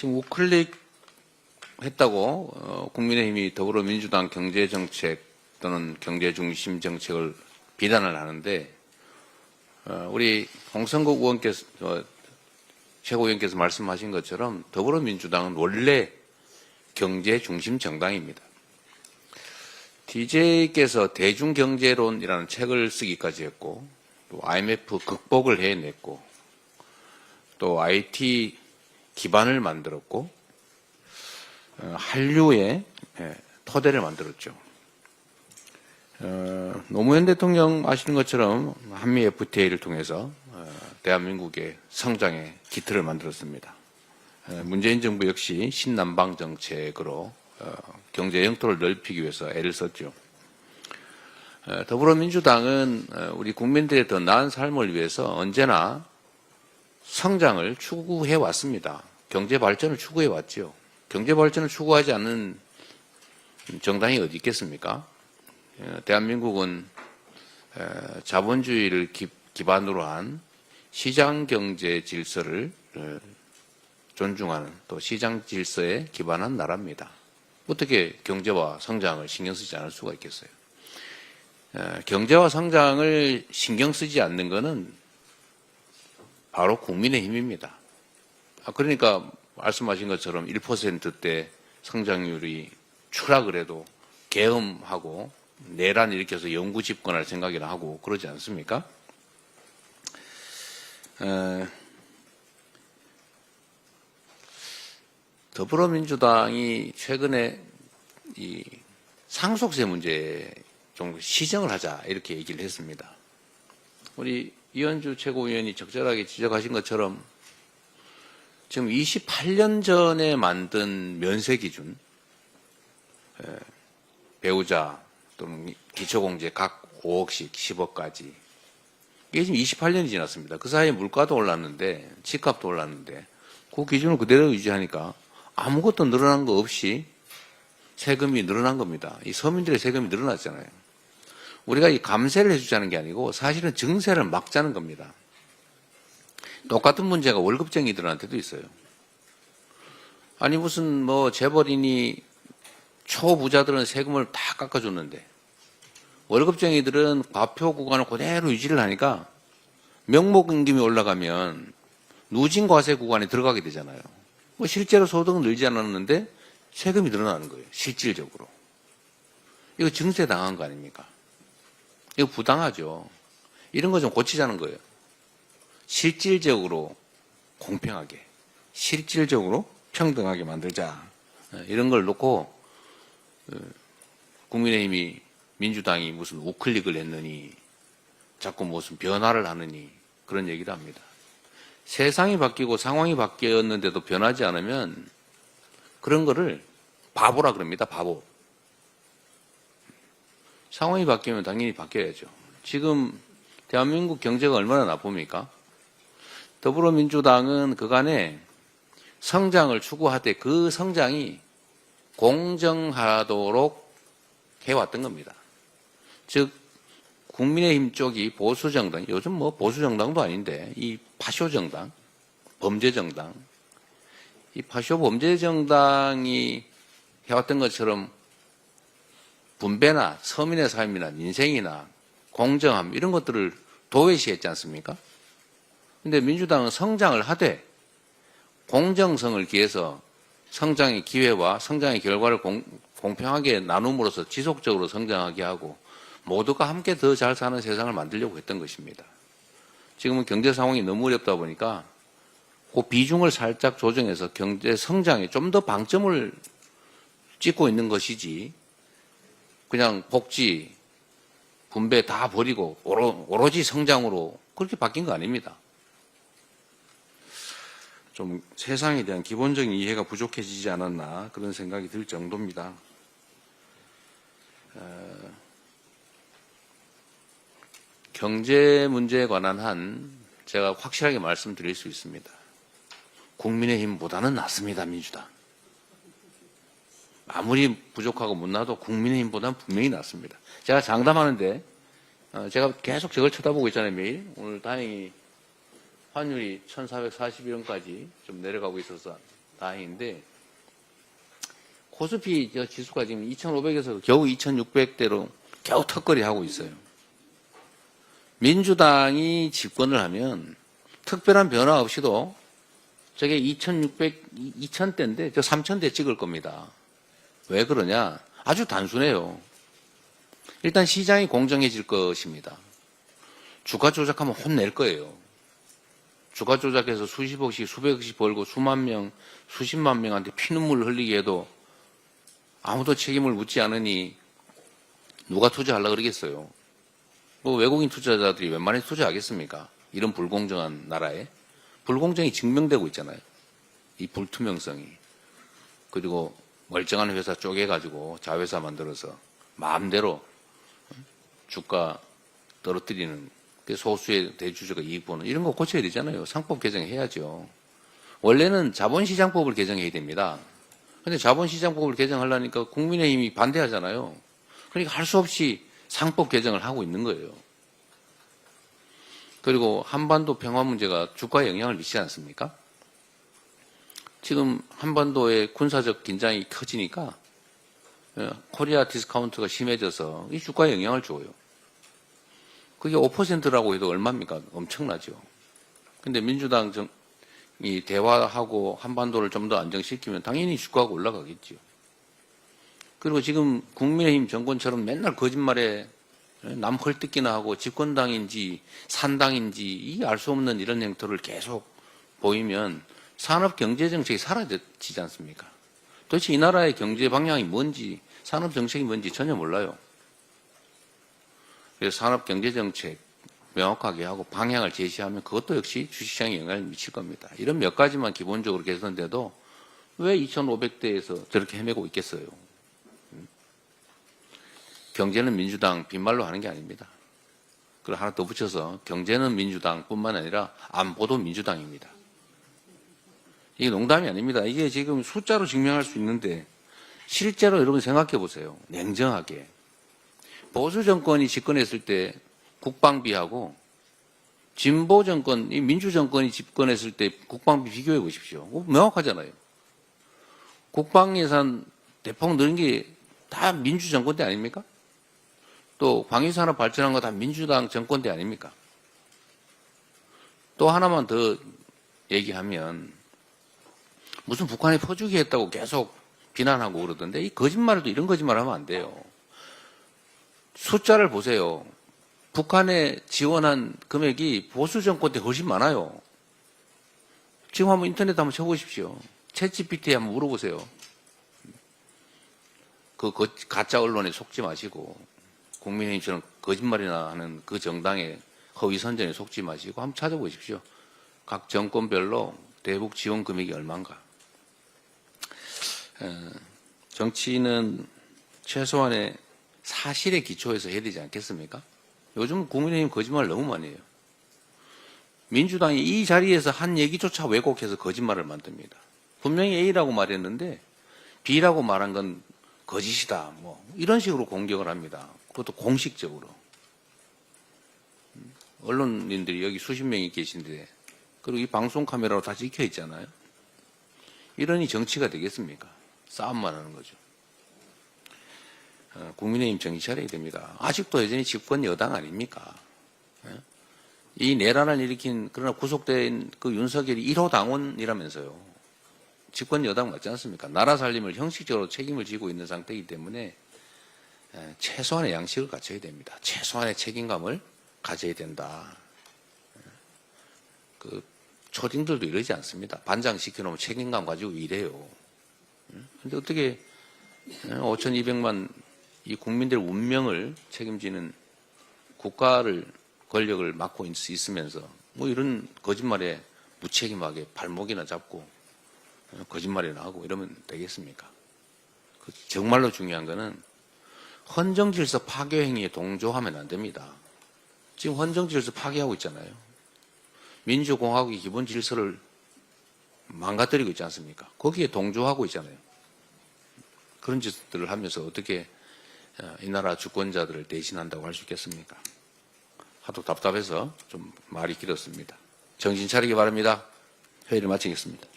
지금 우클릭 했다고 국민의힘이 더불어민주당 경제정책 또는 경제중심 정책을 비난을 하는데 우리 홍성국 의원께서 최고위원께서 말씀하신 것처럼 더불어민주당은 원래 경제중심 정당입니다. DJ께서 대중경제론이라는 책을 쓰기까지 했고 또 IMF 극복을 해냈고 또 IT 기반을 만들었고 한류의 토대를 만들었죠. 노무현 대통령 아시는 것처럼 한미 FTA를 통해서 대한민국의 성장의 기틀을 만들었습니다. 문재인 정부 역시 신남방 정책으로 경제 영토를 넓히기 위해서 애를 썼죠. 더불어민주당은 우리 국민들의 더 나은 삶을 위해서 언제나 성장을 추구해 왔습니다. 경제 발전을 추구해 왔죠. 경제 발전을 추구하지 않는 정당이 어디 있겠습니까? 대한민국은 자본주의를 기반으로 한 시장 경제 질서를 존중하는 또 시장 질서에 기반한 나라입니다. 어떻게 경제와 성장을 신경 쓰지 않을 수가 있겠어요? 경제와 성장을 신경 쓰지 않는 것은 바로 국민의힘입니다. 그러니까 말씀하신 것처럼 1%대 성장률이 추락을 해도 계엄하고 내란 일으켜서 영구 집권할 생각이나 하고 그러지 않습니까? 더불어민주당이 최근에 이 상속세 문제에 좀 시정을 하자 이렇게 얘기를 했습니다. 우리 이현주 최고위원이 적절하게 지적하신 것처럼 지금 28년 전에 만든 면세 기준, 배우자 또는 기초공제 각 5억씩 10억까지 이게 지금 28년이 지났습니다. 그 사이에 물가도 올랐는데 집값도 올랐는데 그 기준을 그대로 유지하니까 아무것도 늘어난 거 없이 세금이 늘어난 겁니다. 이 서민들의 세금이 늘어났잖아요. 우리가 이 감세를 해주자는 게 아니고 사실은 증세를 막자는 겁니다. 똑같은 문제가 월급쟁이들한테도 있어요. 아니 무슨 뭐 재벌이니 초부자들은 세금을 다 깎아줬는데 월급쟁이들은 과표 구간을 그대로 유지를 하니까 명목임금이 올라가면 누진과세 구간에 들어가게 되잖아요. 뭐 실제로 소득은 늘지 않았는데 세금이 늘어나는 거예요. 실질적으로. 이거 증세 당한 거 아닙니까? 이거 부당하죠. 이런 거 좀 고치자는 거예요. 실질적으로 공평하게, 실질적으로 평등하게 만들자. 이런 걸 놓고 국민의힘이 민주당이 무슨 우클릭을 했느니 자꾸 무슨 변화를 하느니 그런 얘기를 합니다. 세상이 바뀌고 상황이 바뀌었는데도 변하지 않으면 그런 거를 바보라 그럽니다. 바보. 상황이 바뀌면 당연히 바뀌어야죠. 지금 대한민국 경제가 얼마나 나쁩니까? 더불어민주당은 그간에 성장을 추구하되 그 성장이 공정하도록 해왔던 겁니다. 즉 국민의힘 쪽이 보수정당, 요즘 뭐 보수정당도 아닌데 이 파쇼정당, 범죄정당, 이 파쇼 범죄정당이 해왔던 것처럼 분배나 서민의 삶이나 민생이나 공정함 이런 것들을 도외시했지 않습니까? 그런데 민주당은 성장을 하되 공정성을 기해서 성장의 기회와 성장의 결과를 공평하게 나눔으로써 지속적으로 성장하게 하고 모두가 함께 더 잘 사는 세상을 만들려고 했던 것입니다. 지금은 경제 상황이 너무 어렵다 보니까 그 비중을 살짝 조정해서 경제 성장에 좀 더 방점을 찍고 있는 것이지 그냥 복지, 분배 다 버리고 오로지 성장으로 그렇게 바뀐 거 아닙니다. 좀 세상에 대한 기본적인 이해가 부족해지지 않았나 그런 생각이 들 정도입니다. 경제 문제에 관한 한 제가 확실하게 말씀드릴 수 있습니다. 국민의힘보다는 낫습니다. 민주당. 아무리 부족하고 못나도 국민의힘보다는 분명히 낫습니다. 제가 장담하는데 제가 계속 저걸 쳐다보고 있잖아요. 매일. 오늘 다행히 환율이 1441원까지 좀 내려가고 있어서 다행인데 코스피 지수가 지금 2,500에서 겨우 2,600대로 겨우 턱걸이 하고 있어요. 민주당이 집권을 하면 특별한 변화 없이도 저게 2,600, 2,000대인데 저 3,000대 찍을 겁니다. 왜 그러냐? 아주 단순해요. 일단 시장이 공정해질 것입니다. 주가 조작하면 혼낼 거예요. 주가 조작해서 수십억씩 수백억씩 벌고 수만 명, 수십만 명한테 피눈물 흘리게 해도 아무도 책임을 묻지 않으니 누가 투자하려고 그러겠어요. 뭐 외국인 투자자들이 웬만해서 투자하겠습니까? 이런 불공정한 나라에. 불공정이 증명되고 있잖아요. 이 불투명성이. 그리고 멀쩡한 회사 쪼개가지고 자회사 만들어서 마음대로 주가 떨어뜨리는 소수의 대주주가 이익 보는 이런 거 고쳐야 되잖아요. 상법 개정해야죠. 원래는 자본시장법을 개정해야 됩니다. 근데 자본시장법을 개정하려니까 국민의힘이 반대하잖아요. 그러니까 할 수 없이 상법 개정을 하고 있는 거예요. 그리고 한반도 평화 문제가 주가에 영향을 미치지 않습니까? 지금 한반도의 군사적 긴장이 커지니까 코리아 디스카운트가 심해져서 이 주가에 영향을 줘요. 그게 5%라고 해도 얼마입니까? 엄청나죠. 근데 민주당이 대화하고 한반도를 좀 더 안정시키면 당연히 주가가 올라가겠죠. 그리고 지금 국민의힘 정권처럼 맨날 거짓말에 남 헐뜯기나 하고 집권당인지 산당인지 이 알 수 없는 이런 행태를 계속 보이면 산업 경제 정책이 사라지지 않습니까? 도대체 이 나라의 경제 방향이 뭔지 산업 정책이 뭔지 전혀 몰라요. 그래서 산업 경제 정책 명확하게 하고 방향을 제시하면 그것도 역시 주식시장에 영향을 미칠 겁니다. 이런 몇 가지만 기본적으로 개선돼도 왜 2,500대에서 저렇게 헤매고 있겠어요? 경제는 민주당 빈말로 하는 게 아닙니다. 그리고 하나 더 붙여서 경제는 민주당뿐만 아니라 안보도 민주당입니다. 이게 농담이 아닙니다. 이게 지금 숫자로 증명할 수 있는데 실제로 여러분 생각해 보세요. 냉정하게. 보수 정권이 집권했을 때 국방비하고 진보 정권, 이 민주 정권이 집권했을 때 국방비 비교해 보십시오. 명확하잖아요. 국방 예산 대폭 늘은 게 다 민주 정권 때 아닙니까? 또 방위산업 발전한 거 다 민주당 정권 때 아닙니까? 또 하나만 더 얘기하면 무슨 북한이 퍼주기 했다고 계속 비난하고 그러던데 이 거짓말도 이런 거짓말 하면 안 돼요. 숫자를 보세요. 북한에 지원한 금액이 보수 정권 때 훨씬 많아요. 지금 한번 인터넷 한번 쳐보십시오. 챗GPT에 한번 물어보세요. 그 가짜 언론에 속지 마시고 국민의힘처럼 거짓말이나 하는 그 정당의 허위 선전에 속지 마시고 한번 찾아보십시오. 각 정권별로 대북 지원 금액이 얼마인가. 정치는 최소한의 사실에 기초해서 해야 되지 않겠습니까? 요즘 국민의힘 거짓말 너무 많이 해요. 민주당이 이 자리에서 한 얘기조차 왜곡해서 거짓말을 만듭니다. 분명히 A라고 말했는데 B라고 말한 건 거짓이다. 뭐 이런 식으로 공격을 합니다. 그것도 공식적으로. 언론인들이 여기 수십 명이 계신데 그리고 이 방송 카메라로 다 찍혀 있잖아요. 이러니 정치가 되겠습니까? 싸움만 하는 거죠. 국민의힘 정신 차려야 됩니다. 아직도 여전히 집권 여당 아닙니까? 이 내란을 일으킨 그러나 구속된 그 윤석열이 1호 당원이라면서요. 집권 여당 맞지 않습니까? 나라 살림을 형식적으로 책임을 지고 있는 상태이기 때문에 최소한의 양식을 갖춰야 됩니다. 최소한의 책임감을 가져야 된다. 그 초딩들도 이러지 않습니다. 반장 시켜놓으면 책임감 가지고 이래요. 근데 어떻게 5,200만 이 국민들 운명을 책임지는 국가를 권력을 맡고 있으면서 뭐 이런 거짓말에 무책임하게 발목이나 잡고 거짓말이나 하고 이러면 되겠습니까? 정말로 중요한 거는 헌정질서 파괴 행위에 동조하면 안 됩니다. 지금 헌정질서 파괴하고 있잖아요. 민주공화국의 기본 질서를 망가뜨리고 있지 않습니까? 거기에 동조하고 있잖아요. 그런 짓들을 하면서 어떻게 이 나라 주권자들을 대신한다고 할 수 있겠습니까? 하도 답답해서 좀 말이 길었습니다. 정신 차리기 바랍니다. 회의를 마치겠습니다.